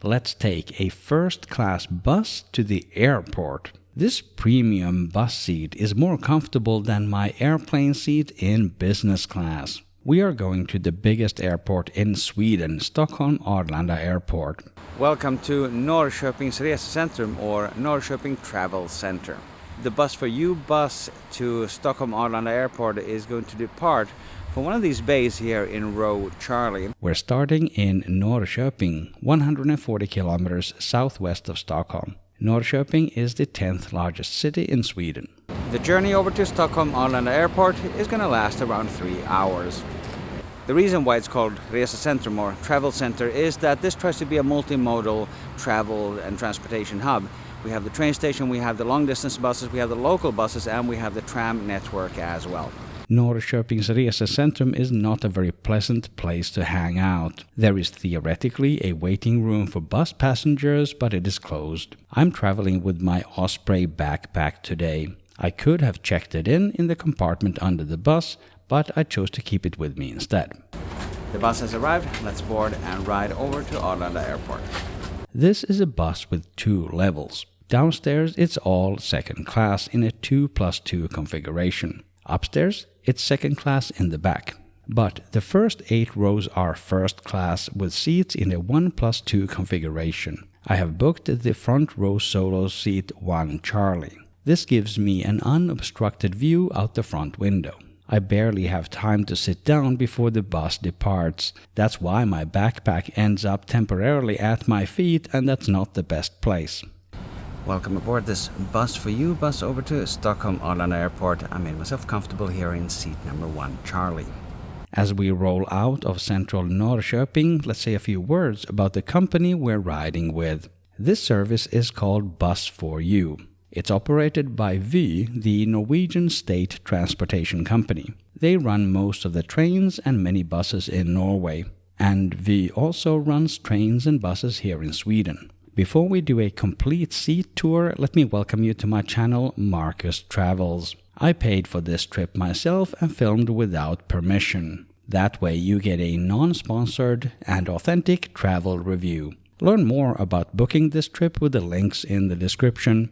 Let's take a first-class bus to the airport. This premium bus seat is more comfortable than my airplane seat in business class. We are going to the biggest airport in Sweden, Stockholm Arlanda Airport. Welcome to Norrköping Resecentrum or Norrköping Travel Center. The Bus4You bus to Stockholm Arlanda Airport is going to depart from one of these bays here in row Charlie. We're starting in Norrköping, 140 kilometers southwest of Stockholm. Norrköping is the 10th largest city in Sweden. The journey over to Stockholm Arlanda Airport is going to last around 3 hours. The reason why it's called Resecentrum or Travel Center is that this tries to be a multimodal travel and transportation hub. We have the train station, we have the long distance buses, we have the local buses, and we have the tram network as well. Norrköping's Resecentrum is not a very pleasant place to hang out. There is theoretically a waiting room for bus passengers, but it is closed. I'm traveling with my Osprey backpack today. I could have checked it in the compartment under the bus, but I chose to keep it with me instead. The bus has arrived. Let's board and ride over to Arlanda Airport. This is a bus with 2 levels. Downstairs, it's all second class in a 2+2 configuration. Upstairs, it's second class in the back. But the first 8 rows are first class with seats in a 1+2 configuration. I have booked the front row solo seat 1 Charlie. This gives me an unobstructed view out the front window. I barely have time to sit down before the bus departs. That's why my backpack ends up temporarily at my feet, and that's not the best place. Welcome aboard this Bus4You bus over to Stockholm Arlanda Airport. I made myself comfortable here in seat number 1 Charlie. As we roll out of central Norrköping, let's say a few words about the company we're riding with. This service is called Bus4You. It's operated by Vy, the Norwegian state transportation company. They run most of the trains and many buses in Norway. And Vy also runs trains and buses here in Sweden. Before we do a complete seat tour, let me welcome you to my channel, Markus Travels. I paid for this trip myself and filmed without permission. That way you get a non-sponsored and authentic travel review. Learn more about booking this trip with the links in the description.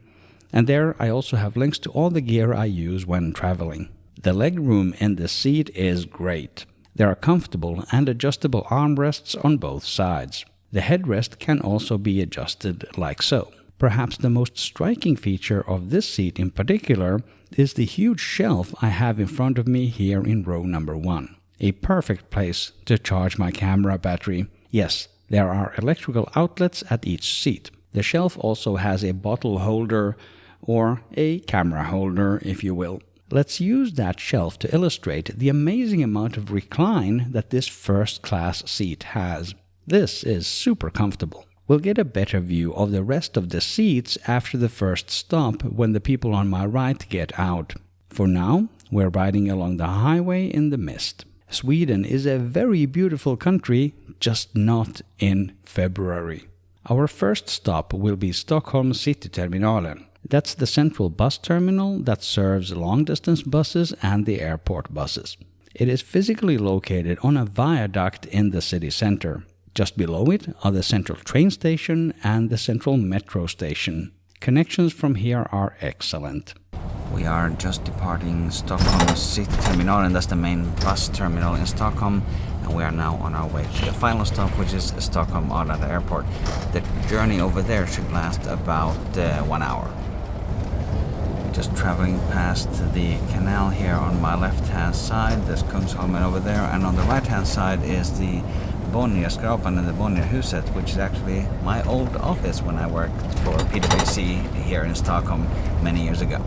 And there I also have links to all the gear I use when traveling. The legroom in this seat is great. There are comfortable and adjustable armrests on both sides. The headrest can also be adjusted like so. Perhaps the most striking feature of this seat in particular is the huge shelf I have in front of me here in row number 1. A perfect place to charge my camera battery. Yes, there are electrical outlets at each seat. The shelf also has a bottle holder or a camera holder, if you will. Let's use that shelf to illustrate the amazing amount of recline that this first-class seat has. This is super comfortable. We'll get a better view of the rest of the seats after the first stop when the people on my right get out. For now, we're riding along the highway in the mist. Sweden is a very beautiful country, just not in February. Our first stop will be Stockholm Cityterminalen. That's the central bus terminal that serves long-distance buses and the airport buses. It is physically located on a viaduct in the city center. Just below it are the central train station and the central metro station. Connections from here are excellent. We are just departing Stockholm Cityterminalen, that's the main bus terminal in Stockholm, and we are now on our way to the final stop, which is Stockholm Arlanda Airport. The journey over there should last about 1 hour. Just traveling past the canal here on my left-hand side. There's Kungsholmen over there, and on the right-hand side is the Bonnierskrapan and the Bonnierhuset, which is actually my old office when I worked for PwC here in Stockholm many years ago.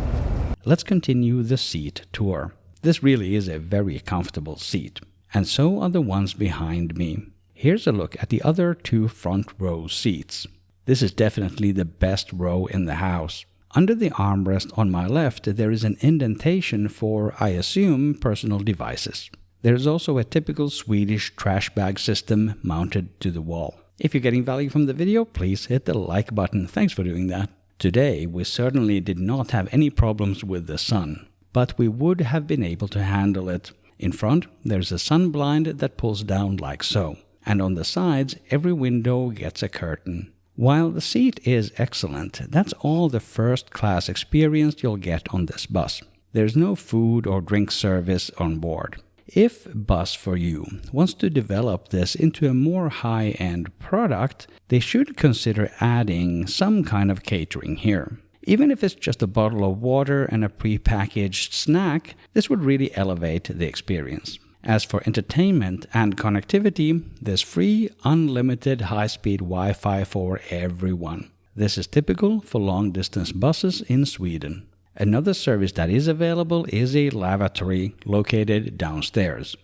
Let's continue the seat tour. This really is a very comfortable seat, and so are the ones behind me. Here's a look at the other 2 front row seats. This is definitely the best row in the house. Under the armrest on my left, there is an indentation for, I assume, personal devices. There is also a typical Swedish trash bag system mounted to the wall. If you're getting value from the video, please hit the like button. Thanks for doing that. Today, we certainly did not have any problems with the sun, but we would have been able to handle it. In front, there's a sun blind that pulls down like so. and on the sides every window gets a curtain. While the seat is excellent, that's all the first-class experience you'll get on this bus. There's no food or drink service on board. If Bus4You wants to develop this into a more high-end product, they should consider adding some kind of catering here. Even if it's just a bottle of water and a pre-packaged snack, this would really elevate the experience. As for entertainment and connectivity, there's free, unlimited high-speed Wi-Fi for everyone. This is typical for long-distance buses in Sweden. Another service that is available is a lavatory located downstairs.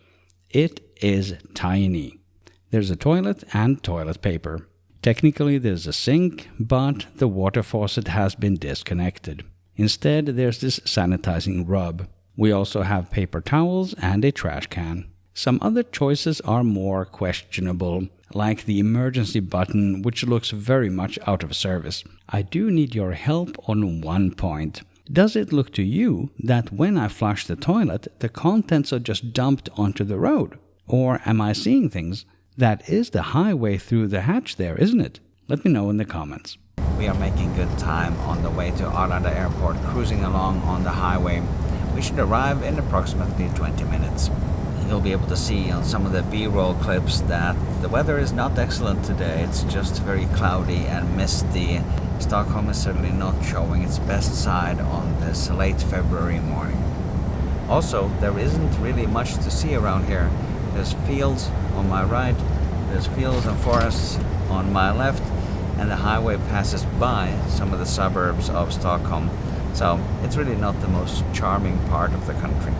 It is tiny. There's a toilet and toilet paper. Technically there's a sink, but the water faucet has been disconnected. Instead, there's this sanitizing rub. We also have paper towels and a trash can. Some other choices are more questionable, like the emergency button, which looks very much out of service. I do need your help on one point. Does it look to you that when I flush the toilet, the contents are just dumped onto the road? Or am I seeing things? That is the highway through the hatch there, isn't it? Let me know in the comments. We are making good time on the way to Arlanda Airport, cruising along on the highway. We should arrive in approximately 20 minutes. You'll be able to see on some of the B-roll clips that the weather is not excellent today. It's just very cloudy and misty. Stockholm is certainly not showing its best side on this late February morning. Also, there isn't really much to see around here. There's fields on my right, there's fields and forests on my left, and the highway passes by some of the suburbs of Stockholm. So it's really not the most charming part of the country.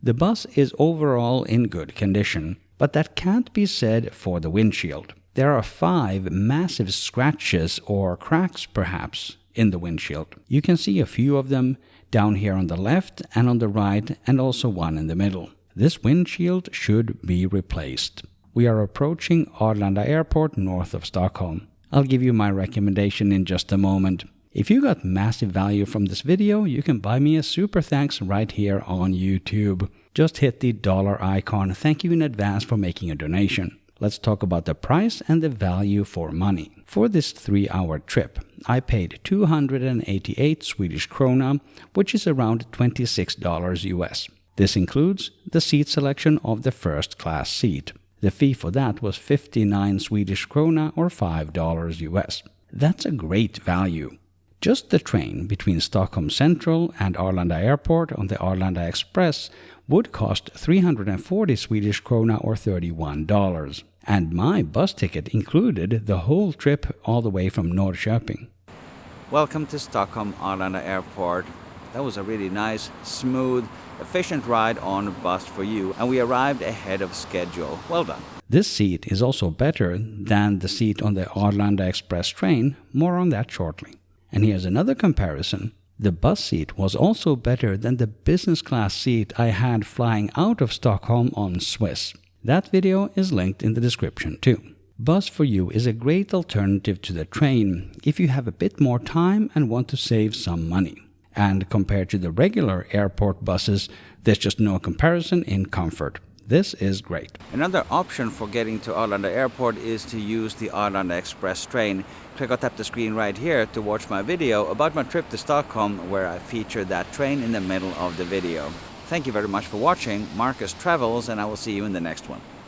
The bus is overall in good condition, but that can't be said for the windshield. There are 5 massive scratches or cracks perhaps in the windshield. You can see a few of them down here on the left and on the right, and also one in the middle. This windshield should be replaced. We are approaching Arlanda Airport north of Stockholm. I'll give you my recommendation in just a moment. If you got massive value from this video, you can buy me a super thanks right here on YouTube. Just hit the dollar icon. Thank you in advance for making a donation. Let's talk about the price and the value for money. For this 3-hour trip, I paid 288 Swedish krona, which is around $26 US. This includes the seat selection of the first class seat. The fee for that was 59 Swedish krona or $5 US. That's a great value. Just the train between Stockholm Central and Arlanda Airport on the Arlanda Express would cost 340 Swedish krona or $31. And my bus ticket included the whole trip all the way from Norrköping. Welcome to Stockholm Arlanda Airport. That was a really nice, smooth, efficient ride on Bus4You, and we arrived ahead of schedule. Well done. This seat is also better than the seat on the Arlanda Express train. More on that shortly. And here's another comparison. The bus seat was also better than the business class seat I had flying out of Stockholm on Swiss. That video is linked in the description too. Bus4You is a great alternative to the train if you have a bit more time and want to save some money. And compared to the regular airport buses, there's just no comparison in comfort. This is great. Another option for getting to Arlanda Airport is to use the Arlanda Express train. Click or tap the screen right here to watch my video about my trip to Stockholm, where I featured that train in the middle of the video. Thank you very much for watching. Markus travels, and I will see you in the next one.